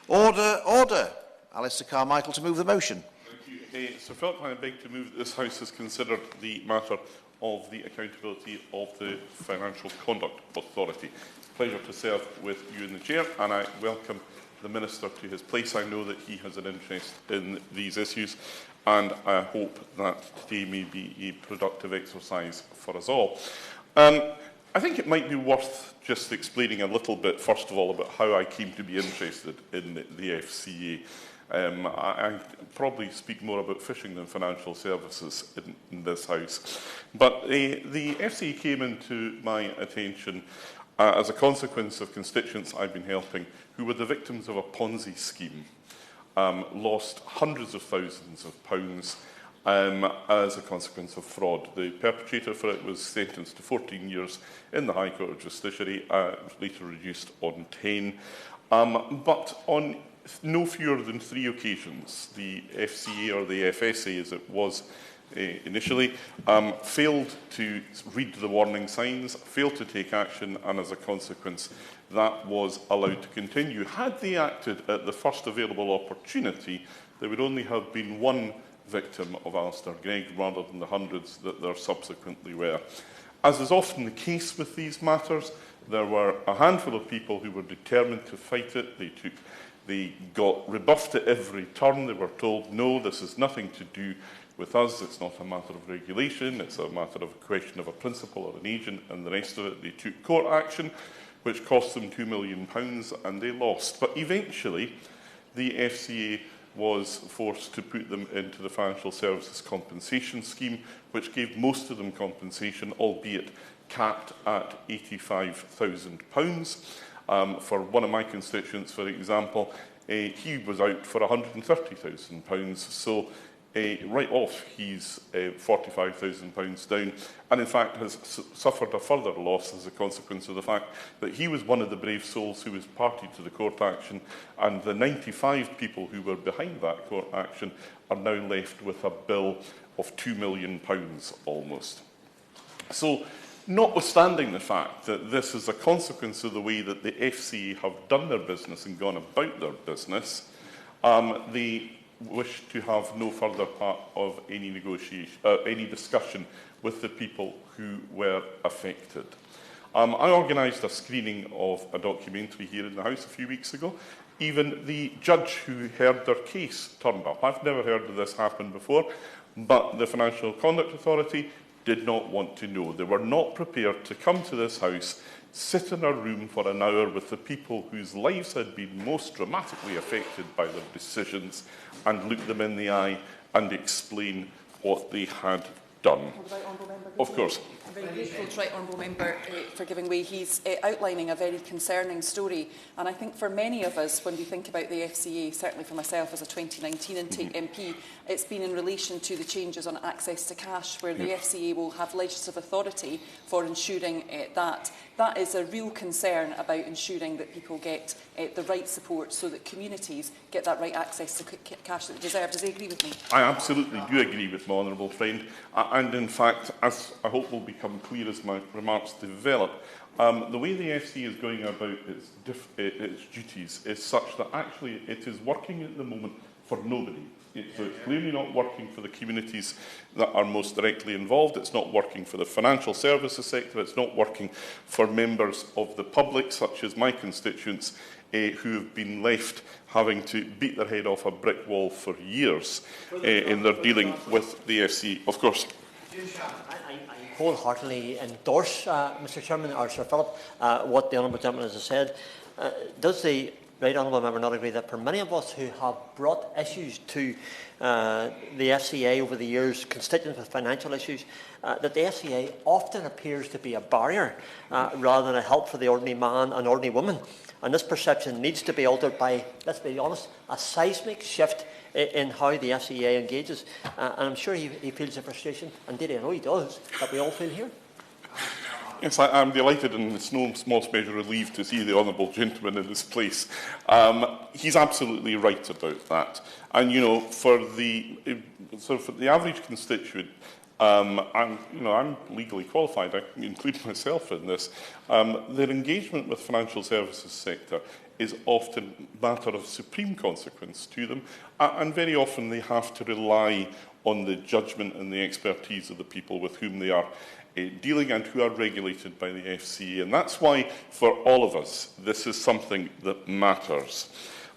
Order, order. Alistair Carmichael to move the motion. Thank you. Sir Philip, I beg to move that this House has considered the matter of the accountability of the Financial Conduct Authority. Pleasure to serve with you in the chair, and I welcome the Minister to his place. I know that he has an interest in these issues, and I hope that today may be a productive exercise for us all. I think it might be worth just explaining a little bit, first of all, about how I came to be interested in the FCA. I probably speak more about fishing than financial services in this House. But the FCA came into my attention as a consequence of constituents I've been helping who were the victims of a Ponzi scheme, lost hundreds of thousands of pounds as a consequence of fraud. The perpetrator for it was sentenced to 14 years in the High Court of Justiciary, later reduced on 10. But on no fewer than 3 occasions, the FCA, or the FSA as it was initially, failed to read the warning signs, failed to take action, and as a consequence, that was allowed to continue. Had they acted at the first available opportunity, there would only have been one victim of Alistair Gregg rather than the hundreds that there subsequently were. As is often the case with these matters, there were a handful of people who were determined to fight it. They got rebuffed at every turn. They were told, no, this has nothing to do with us. It's not a matter of regulation. It's a matter of a question of a principal or an agent and the rest of it. They took court action, which cost them £2 million, and they lost. But eventually, the FCA was forced to put them into the Financial Services Compensation Scheme, which gave most of them compensation, albeit capped at £85,000. For one of my constituents, for example, he was out for £130,000. So right off, he's £45,000 down, and in fact has suffered a further loss as a consequence of the fact that he was one of the brave souls who was party to the court action, and the 95 people who were behind that court action are now left with a bill of £2 million almost. So, notwithstanding the fact that this is a consequence of the way that the FCA have done their business and gone about their business, they wish to have no further part of any negotiation, any discussion with the people who were affected. I organised a screening of a documentary here in the House a few weeks ago. Even the judge who heard their case turned up. I've never heard of this happen before, but the Financial Conduct Authority did not want to know. They were not prepared to come to this House, sit in a room for an hour with the people whose lives had been most dramatically affected by their decisions, and look them in the eye and explain what they had done. Of course. I'm very grateful to Right Honourable Member for giving way. He's outlining a very concerning story, and I think for many of us, when we think about the FCA, certainly for myself as a 2019 intake MP, it's been in relation to the changes on access to cash, where the FCA will have legislative authority for ensuring that. That is a real concern about ensuring that people get the right support so that communities get that right access to cash that they deserve. Does he agree with me? I absolutely do agree with my honourable friend. And in fact, as I hope will become clear as my remarks develop, the way the FCA is going about its duties is such that actually it is working at the moment for nobody. So it's clearly not working for the communities that are most directly involved. It's not working for the financial services sector. It's not working for members of the public, such as my constituents, who have been left having to beat their head off a brick wall for years in their dealing with the FCA. Of course. I wholeheartedly endorse, Mr Chairman, or Sir Philip, what the Honourable Gentleman has said. Does the Right Honourable Member not agree that for many of us who have brought issues to the FCA over the years, constituents with financial issues, that the FCA often appears to be a barrier rather than a help for the ordinary man and ordinary woman? And this perception needs to be altered by, let's be honest, a seismic shift in how the FCA engages. And I'm sure he feels the frustration, indeed I know he does, that we all feel here. Yes, I'm delighted and it's no small measure relieved to see the honourable gentleman in this place. He's absolutely right about that. And, you know, for the average constituent, I'm legally qualified, I include myself in this. Their engagement with the financial services sector is often a matter of supreme consequence to them, and very often they have to rely on the judgment and the expertise of the people with whom they are dealing and who are regulated by the FCA. And that's why, for all of us, this is something that matters.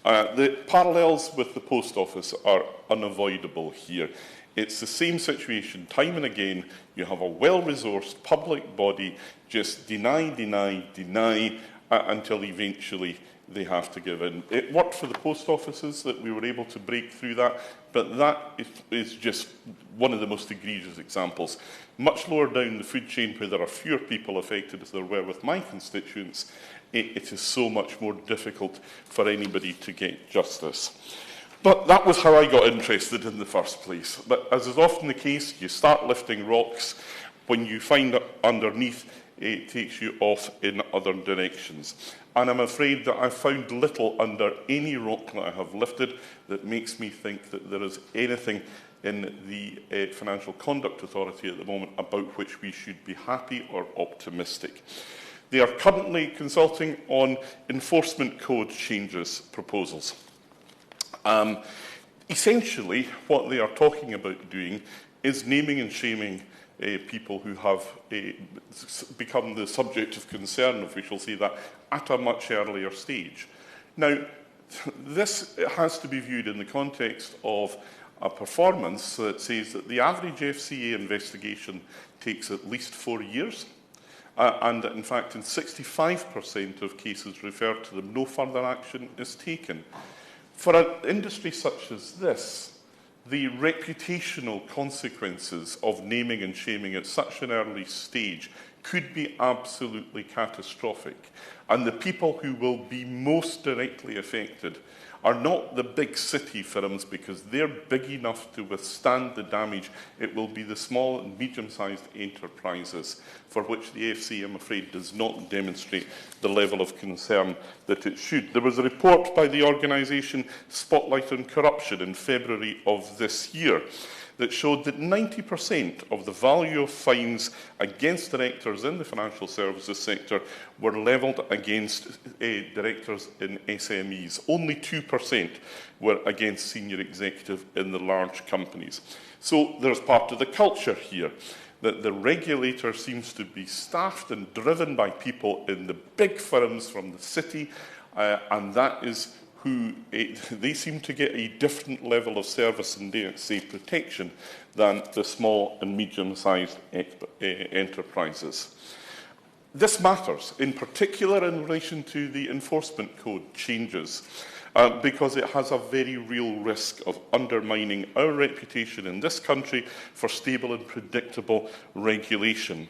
The parallels with the Post Office are unavoidable here. It's the same situation time and again. You have a well-resourced public body just deny until eventually they have to give in. It worked for the post offices that we were able to break through that, but that is just one of the most egregious examples. Much lower down the food chain, where there are fewer people affected as there were with my constituents, it is so much more difficult for anybody to get justice. But that was how I got interested in the first place. But as is often the case, you start lifting rocks. When you find it underneath, it takes you off in other directions. And I'm afraid that I've found little under any rock that I have lifted that makes me think that there is anything in the Financial Conduct Authority at the moment about which we should be happy or optimistic. They are currently consulting on enforcement code changes proposals. Essentially, what they are talking about doing is naming and shaming people who have become the subject of concern, if we shall say that, at a much earlier stage. Now, this has to be viewed in the context of a performance that says that the average FCA investigation takes at least 4 years, and that, in fact, in 65% of cases referred to them, no further action is taken. For an industry such as this, the reputational consequences of naming and shaming at such an early stage could be absolutely catastrophic. And the people who will be most directly affected are not the big city firms, because they're big enough to withstand the damage. It will be the small and medium-sized enterprises for which the FCA, I'm afraid, does not demonstrate the level of concern that it should. There was a report by the organisation Spotlight on Corruption in February of this year that showed that 90% of the value of fines against directors in the financial services sector were levelled against directors in SMEs. Only 2% were against senior executive in the large companies. So there's part of the culture here, that the regulator seems to be staffed and driven by people in the big firms from the city, and that is who they seem to get a different level of service and, dare say, protection than the small and medium-sized enterprises. This matters, in particular in relation to the enforcement code changes, because it has a very real risk of undermining our reputation in this country for stable and predictable regulation.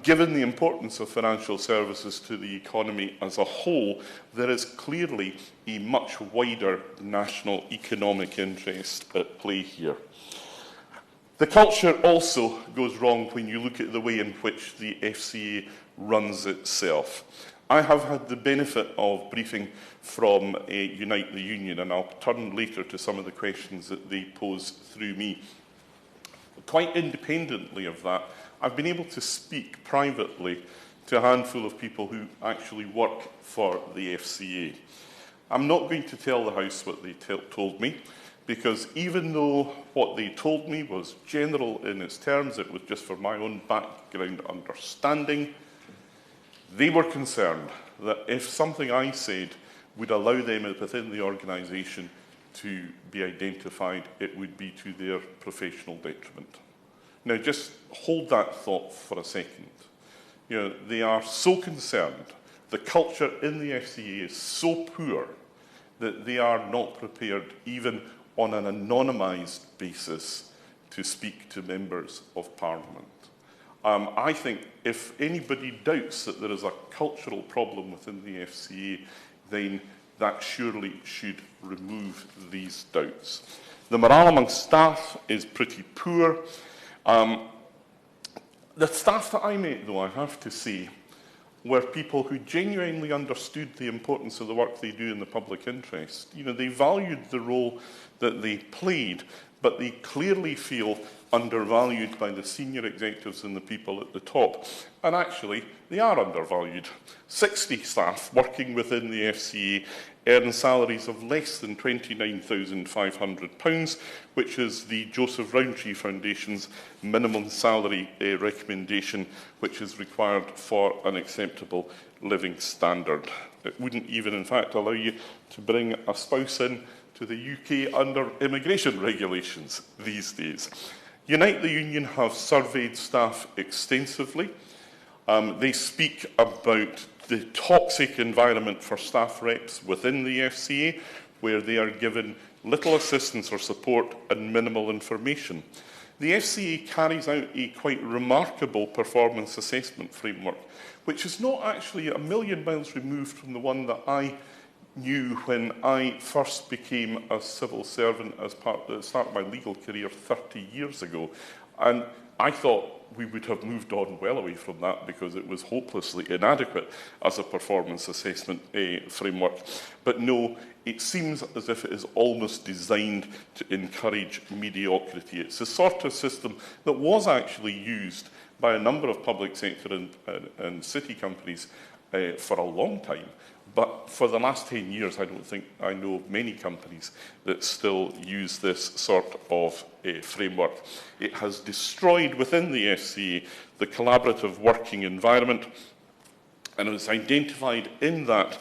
Given the importance of financial services to the economy as a whole, there is clearly a much wider national economic interest at play here. The culture also goes wrong when you look at the way in which the FCA runs itself. I have had the benefit of briefing from Unite the Union, and I'll turn later to some of the questions that they pose through me. Quite independently of that, I've been able to speak privately to a handful of people who actually work for the FCA. I'm not going to tell the House what they told me, because even though what they told me was general in its terms, it was just for my own background understanding, they were concerned that if something I said would allow them within the organisation to be identified, it would be to their professional detriment. Now, just hold that thought for a second. They are so concerned. The culture in the FCA is so poor that they are not prepared, even on an anonymised basis, to speak to members of Parliament. I think if anybody doubts that there is a cultural problem within the FCA, then that surely should remove these doubts. The morale among staff is pretty poor. The staff that I met, though, I have to say, were people who genuinely understood the importance of the work they do in the public interest. They valued the role that they played, but they clearly feel undervalued by the senior executives and the people at the top. And actually, they are undervalued. 60 staff working within the FCA earn salaries of less than £29,500, which is the Joseph Rowntree Foundation's minimum salary recommendation, which is required for an acceptable living standard. It wouldn't even, in fact, allow you to bring a spouse in to the UK under immigration regulations these days. Unite the Union have surveyed staff extensively. They speak about the toxic environment for staff reps within the FCA, where they are given little assistance or support and minimal information. The FCA carries out a quite remarkable performance assessment framework, which is not actually a million miles removed from the one that I knew when I first became a civil servant as part of the start of my legal career 30 years ago. And I thought we would have moved on well away from that because it was hopelessly inadequate as a performance assessment framework. But no, it seems as if it is almost designed to encourage mediocrity. It's the sort of system that was actually used by a number of public sector and city companies for a long time. But for the last 10 years, I don't think I know of many companies that still use this sort of framework. It has destroyed within the FCA the collaborative working environment, and it was identified in that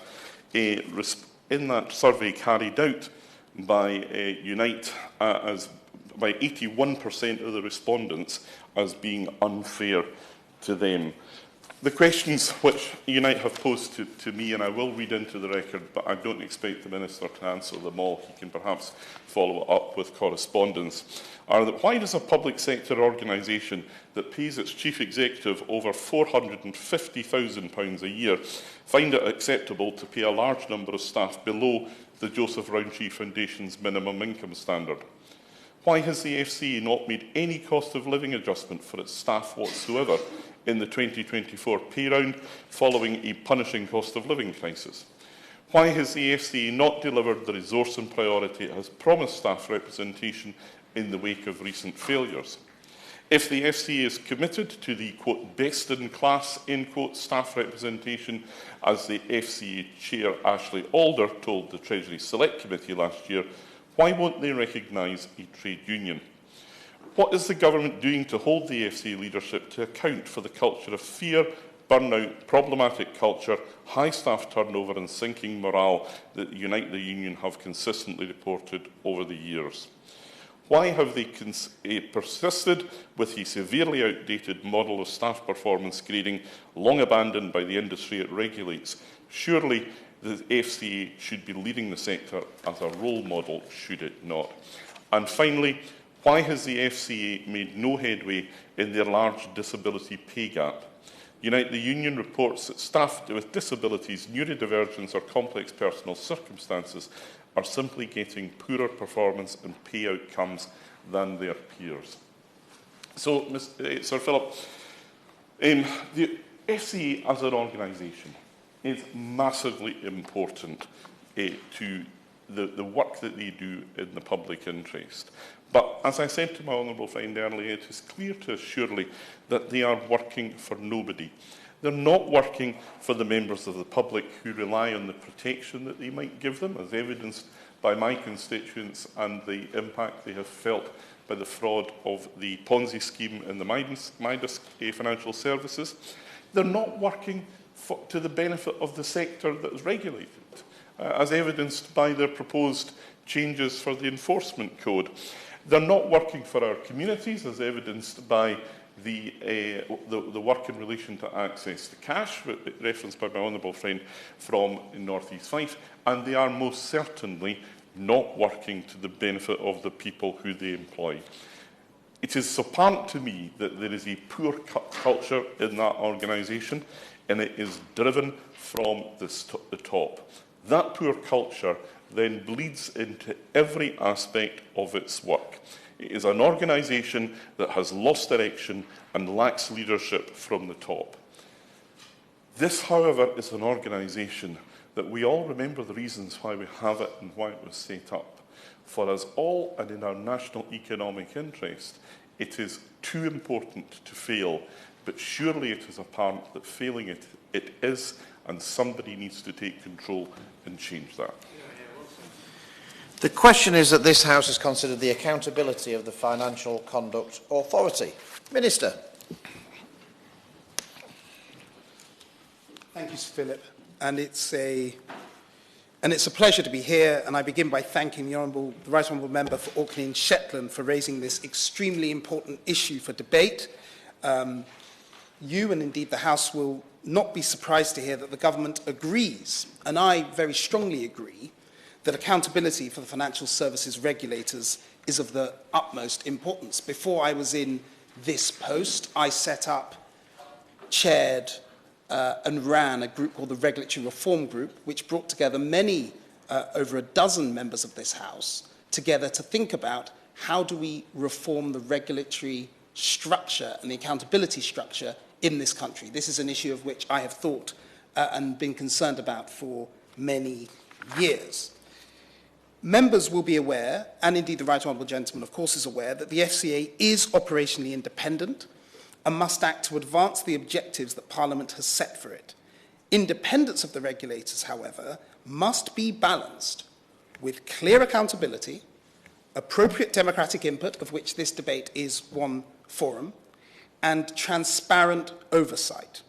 survey carried out by Unite as by 81% of the respondents as being unfair to them. The questions which Unite have posed to me, and I will read into the record, but I don't expect the Minister to answer them all. He can perhaps follow up with correspondence, are that why does a public sector organisation that pays its chief executive over £450,000 a year find it acceptable to pay a large number of staff below the Joseph Rowntree Foundation's minimum income standard? Why has the FCA not made any cost of living adjustment for its staff whatsoever in the 2024 pay round following a punishing cost of living crisis? Why has the FCA not delivered the resource and priority it has promised staff representation in the wake of recent failures? If the FCA is committed to the, quote, best in class, end quote, staff representation, as the FCA Chair Ashley Alder told the Treasury Select Committee last year, why won't they recognise a trade union? What is the government doing to hold the FCA leadership to account for the culture of fear, burnout, problematic culture, high staff turnover and sinking morale that Unite the Union have consistently reported over the years? Why have they persisted with a severely outdated model of staff performance grading, long abandoned by the industry it regulates? Surely the FCA should be leading the sector as a role model, should it not? And finally, why has the FCA made no headway in their large disability pay gap? Unite the Union reports that staff with disabilities, neurodivergence or complex personal circumstances are simply getting poorer performance and pay outcomes than their peers. So, Sir Philip, the FCA as an organisation is massively important to the work that they do in the public interest. But as I said to my honourable friend earlier, it is clear to us surely that they are working for nobody. They're not working for the members of the public who rely on the protection that they might give them, as evidenced by my constituents and the impact they have felt by the fraud of the Ponzi scheme in the Midas financial services. They're not working to the benefit of the sector that is regulated, as evidenced by their proposed changes for the enforcement code. They're not working for our communities, as evidenced by the work in relation to access to cash, referenced by my honourable friend from North East Fife, and they are most certainly not working to the benefit of the people who they employ. It is apparent to me that there is a poor culture in that organisation, and it is driven from the top. That poor culture then bleeds into every aspect of its work. It is an organisation that has lost direction and lacks leadership from the top. This, however, is an organisation that we all remember the reasons why we have it and why it was set up. For us all, and in our national economic interest, It is too important to fail, but surely it is apparent that failing it is, and somebody needs to take control and change that. The question is that this House has considered the accountability of the Financial Conduct Authority. Minister. Thank you, Sir Philip. And it's a pleasure to be here, and I begin by thanking the Right Honourable Member for Orkney and Shetland for raising this extremely important issue for debate. You and indeed the House will not be surprised to hear that the Government agrees, and I very strongly agree, that accountability for the financial services regulators is of the utmost importance. Before I was in this post, I set up, chaired, and ran a group called the Regulatory Reform Group, which brought together many, over a dozen members of this House, together to think about how do we reform the regulatory structure and the accountability structure in this country. This is an issue of which I have thought and been concerned about for many years. Members will be aware, and indeed the Right Honourable Gentleman of course is aware, that the FCA is operationally independent and must act to advance the objectives that Parliament has set for it. Independence of the regulators, however, must be balanced with clear accountability, appropriate democratic input, of which this debate is one forum, and transparent oversight,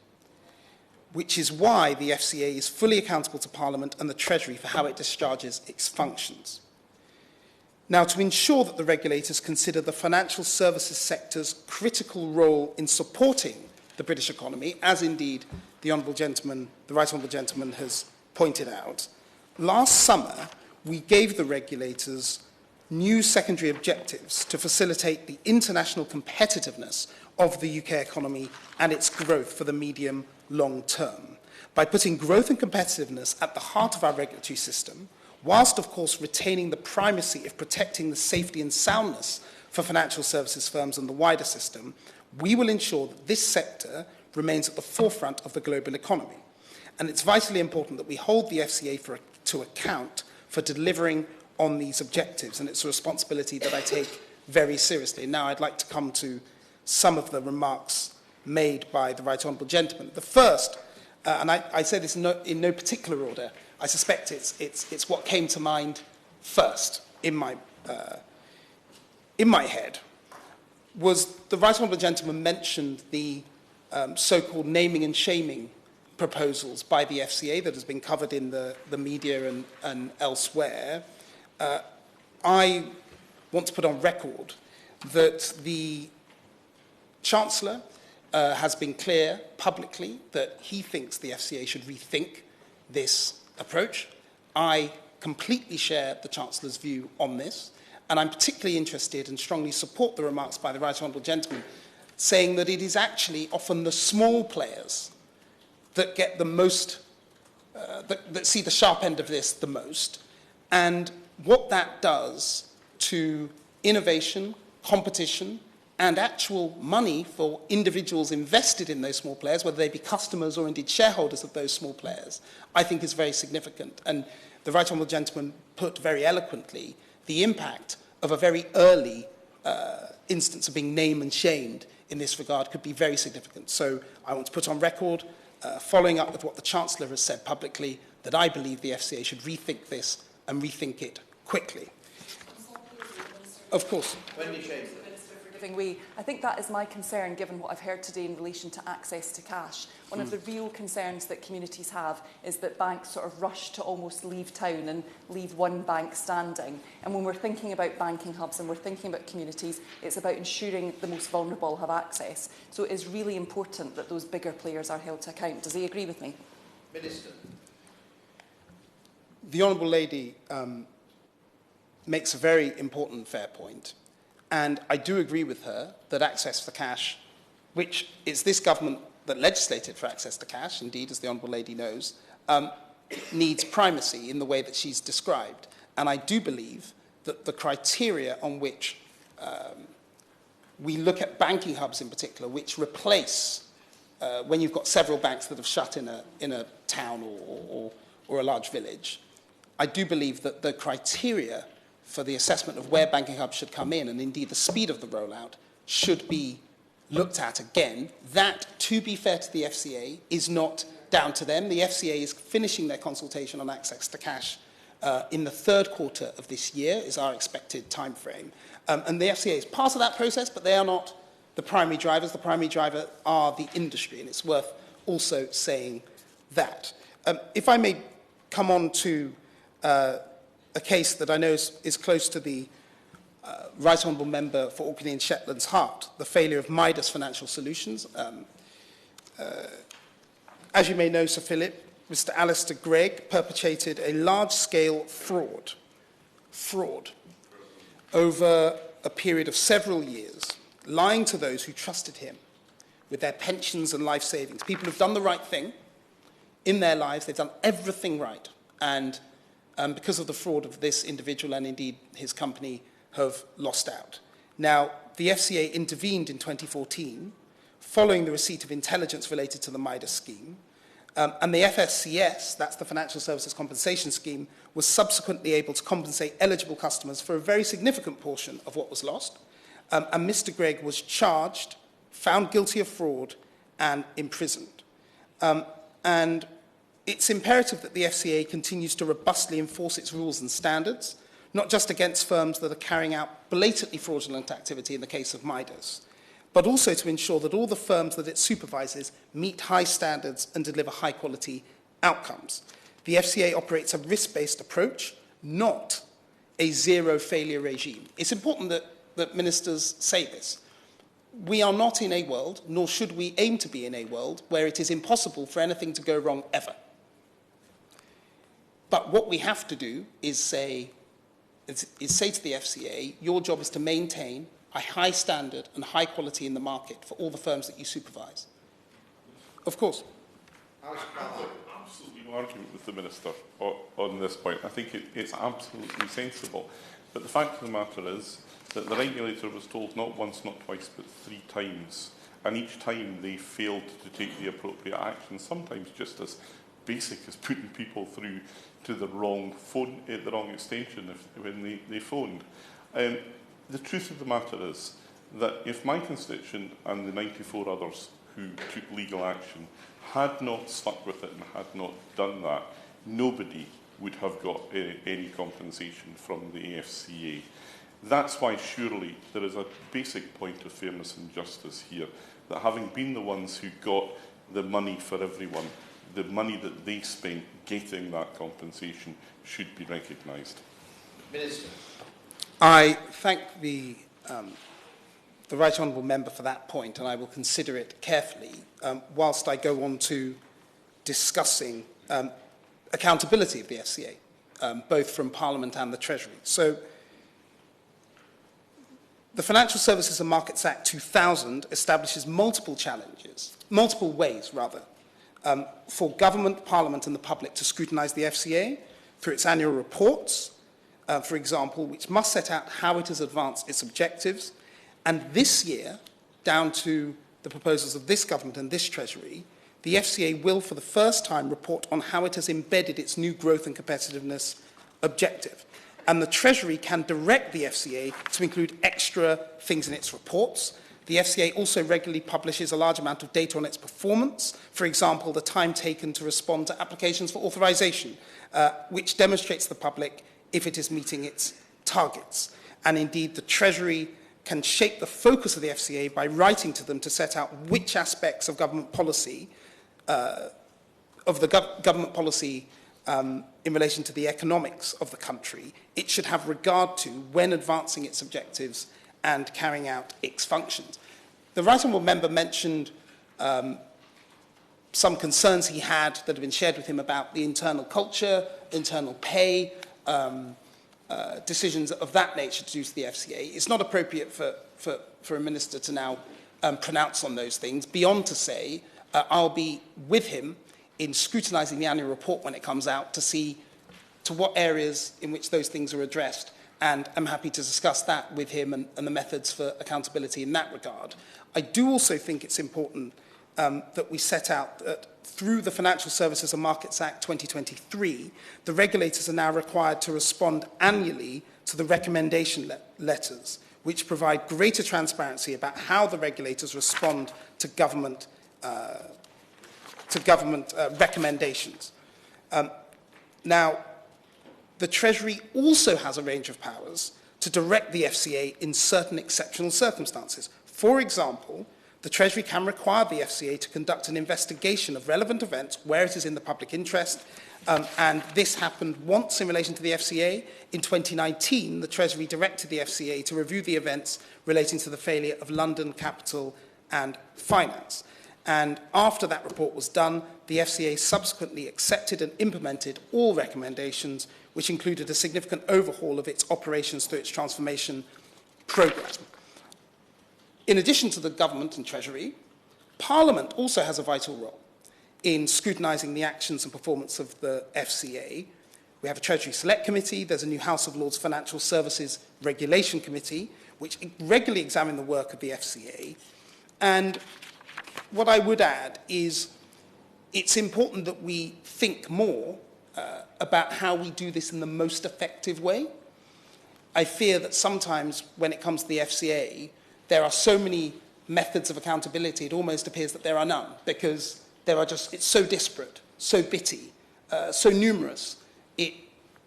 which is why the FCA is fully accountable to Parliament and the Treasury for how it discharges its functions. Now, to ensure that the regulators consider the financial services sector's critical role in supporting the British economy, as indeed the Right Honourable Gentleman has pointed out, last summer we gave the regulators new secondary objectives to facilitate the international competitiveness of the UK economy and its growth for the medium long term, by putting growth and competitiveness at the heart of our regulatory system, whilst of course retaining the primacy of protecting the safety and soundness for financial services firms and the wider system. We will ensure that this sector remains at the forefront of the global economy. And it's vitally important that we hold the FCA to account for delivering on these objectives, and it's a responsibility that I take very seriously. Now I'd like to come to some of the remarks made by the Right Honourable Gentleman. The first, and I say this in no particular order, I suspect it's what came to mind first in my head, was the Right Honourable Gentleman mentioned the so-called naming and shaming proposals by the FCA that has been covered in the media and elsewhere. I want to put on record that the Chancellor has been clear publicly that he thinks the FCA should rethink this approach. I completely share the Chancellor's view on this, and I'm particularly interested and strongly support the remarks by the Right Honourable Gentleman saying that it is actually often the small players that get the most, that see the sharp end of this the most, and what that does to innovation, competition, and actual money for individuals invested in those small players, whether they be customers or indeed shareholders of those small players, I think is very significant. And the Right Honourable Gentleman put very eloquently the impact of a very early instance of being named and shamed in this regard could be very significant. So I want to put on record, following up with what the Chancellor has said publicly, that I believe the FCA should rethink this and rethink it quickly. Of course. I think that is my concern, given what I've heard today in relation to access to cash. One of the real concerns that communities have is that banks sort of rush to almost leave town and leave one bank standing. And when we're thinking about banking hubs and we're thinking about communities, it's about ensuring the most vulnerable have access. So it is really important that those bigger players are held to account. Does he agree with me? Minister. The Honourable Lady makes a very important fair point. And I do agree with her that access for cash, which is this government that legislated for access to cash, indeed, as the Honourable Lady knows, needs primacy in the way that she's described. And I do believe that the criteria on which we look at banking hubs in particular, which replace, when you've got several banks that have shut in a town or a large village, I do believe that the criteria for the assessment of where banking hubs should come in, and indeed the speed of the rollout, should be looked at again. That, to be fair to the FCA, is not down to them. The FCA is finishing their consultation on access to cash in the third quarter of this year, is our expected time frame. And the FCA is part of that process, but they are not the primary drivers. The primary driver are the industry, and it's worth also saying that. If I may come on to a case that I know is close to the Right Honourable Member for Orkney and Shetland's heart, the failure of Midas Financial Solutions. As you may know, Sir Philip, Mr. Alistair Gregg perpetrated a large-scale fraud over a period of several years, lying to those who trusted him with their pensions and life savings. People who've done the right thing in their lives, they've done everything right, and because of the fraud of this individual and indeed his company have lost out. Now, the FCA intervened in 2014 following the receipt of intelligence related to the Midas scheme, and the FSCS, that's the Financial Services Compensation Scheme, was subsequently able to compensate eligible customers for a very significant portion of what was lost, and Mr. Gregg was charged, found guilty of fraud, and imprisoned. And it's imperative that the FCA continues to robustly enforce its rules and standards, not just against firms that are carrying out blatantly fraudulent activity in the case of Midas, but also to ensure that all the firms that it supervises meet high standards and deliver high-quality outcomes. The FCA operates a risk-based approach, not a zero-failure regime. It's important that ministers say this. We are not in a world, nor should we aim to be in a world, where it is impossible for anything to go wrong ever. But what we have to do is say to the FCA, your job is to maintain a high standard and high quality in the market for all the firms that you supervise. Of course. Absolutely no argument with the Minister on this point. I think it's absolutely sensible. But the fact of the matter is that the regulator was told not once, not twice, but 3 times. And each time they failed to take the appropriate action, sometimes just as basic as putting people through to the wrong phone, the wrong extension when they phoned. The truth of the matter is that if my constituent and the 94 others who took legal action had not stuck with it and had not done that, nobody would have got any compensation from the AFCA. That's why surely there is a basic point of fairness and justice here, that having been the ones who got the money for everyone, the money that they spent getting that compensation should be recognised. Minister. I thank the Right Honourable Member for that point, and I will consider it carefully whilst I go on to discussing accountability of the FCA, both from Parliament and the Treasury. So, the Financial Services and Markets Act 2000 establishes multiple ways, for government, Parliament and the public to scrutinise the FCA through its annual reports, for example, which must set out how it has advanced its objectives. And this year, down to the proposals of this government and this Treasury, the FCA will, for the first time, report on how it has embedded its new growth and competitiveness objective. And the Treasury can direct the FCA to include extra things in its reports. The FCA also regularly publishes a large amount of data on its performance, for example, the time taken to respond to applications for authorisation, which demonstrates to the public if it is meeting its targets. And indeed, the Treasury can shape the focus of the FCA by writing to them to set out which aspects of government policy, in relation to the economics of the country, it should have regard to when advancing its objectives and carrying out its functions. The Right Honourable Member mentioned some concerns he had that have been shared with him about the internal culture, internal pay, decisions of that nature to do to the FCA. It's not appropriate for a minister to now pronounce on those things, beyond to say I'll be with him in scrutinising the annual report when it comes out to see to what areas in which those things are addressed, and I'm happy to discuss that with him and the methods for accountability in that regard. I do also think it's important that we set out that through the Financial Services and Markets Act 2023, the regulators are now required to respond annually to the recommendation letters, which provide greater transparency about how the regulators respond to government recommendations. Now, the Treasury also has a range of powers to direct the FCA in certain exceptional circumstances. For example, the Treasury can require the FCA to conduct an investigation of relevant events where it is in the public interest, and this happened once in relation to the FCA. In 2019, the Treasury directed the FCA to review the events relating to the failure of London Capital and Finance. And after that report was done, the FCA subsequently accepted and implemented all recommendations, which included a significant overhaul of its operations through its transformation programme. In addition to the government and Treasury, Parliament also has a vital role in scrutinising the actions and performance of the FCA. We have a Treasury Select Committee, there's a new House of Lords Financial Services Regulation Committee, which regularly examine the work of the FCA. And what I would add is it's important that we think more about how we do this in the most effective way. I fear that sometimes when it comes to the FCA, there are so many methods of accountability, it almost appears that there are none, because it's so disparate, so bitty, so numerous. It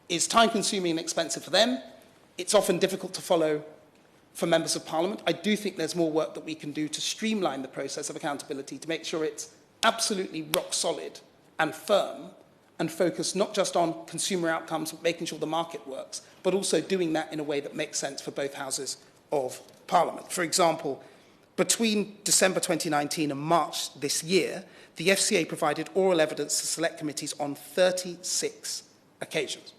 is time-consuming and expensive for them. It's often difficult to follow for members of Parliament. I do think there's more work that we can do to streamline the process of accountability, to make sure it's absolutely rock solid and firm, and focus not just on consumer outcomes, but making sure the market works, but also doing that in a way that makes sense for both houses of Parliament. For example, between December 2019 and March this year, the FCA provided oral evidence to select committees on 36 occasions.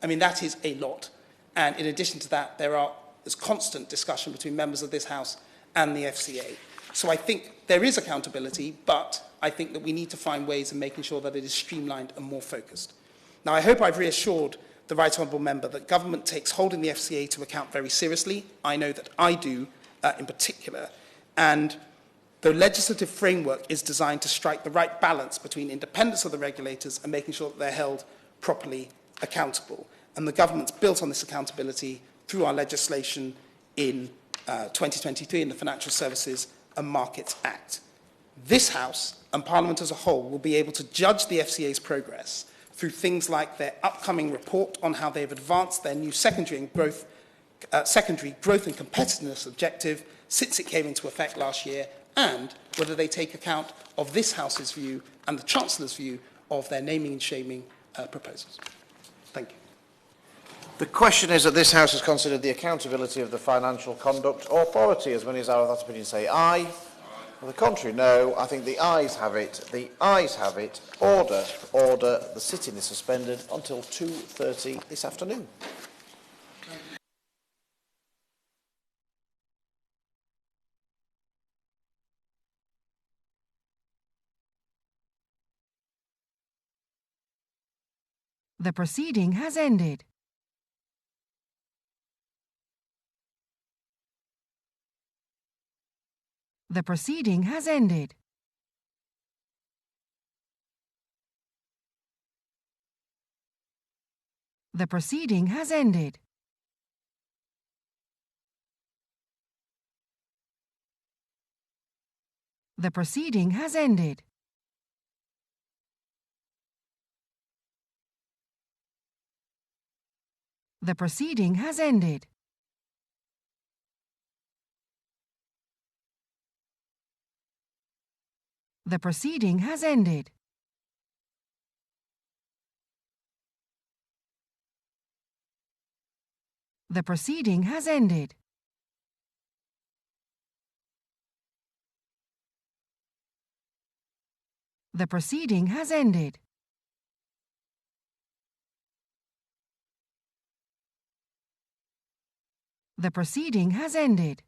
I mean, that is a lot. And in addition to that, there's constant discussion between members of this House and the FCA. So I think there is accountability, but I think that we need to find ways of making sure that it is streamlined and more focused. Now, I hope I've reassured the Right Honourable Member that government takes holding the FCA to account very seriously. I know that I do in particular. And the legislative framework is designed to strike the right balance between independence of the regulators and making sure that they're held properly accountable. And the government's built on this accountability through our legislation in 2023 in the Financial Services and Markets Act. This House and Parliament as a whole will be able to judge the FCA's progress through things like their upcoming report on how they've advanced their new secondary growth and competitiveness objective since it came into effect last year, and whether they take account of this House's view and the Chancellor's view of their naming and shaming proposals. Thank you. The question is that this House has considered the accountability of the Financial Conduct Authority. As many as are of that opinion say aye. On the contrary, no. I think the ayes have it. The ayes have it. Order. Order. The sitting is suspended until 2:30 this afternoon. The proceeding has ended. The proceeding has ended. The proceeding has ended. The proceeding has ended. The proceeding has ended. The proceeding has ended. The proceeding has ended. The proceeding has ended. The proceeding has ended.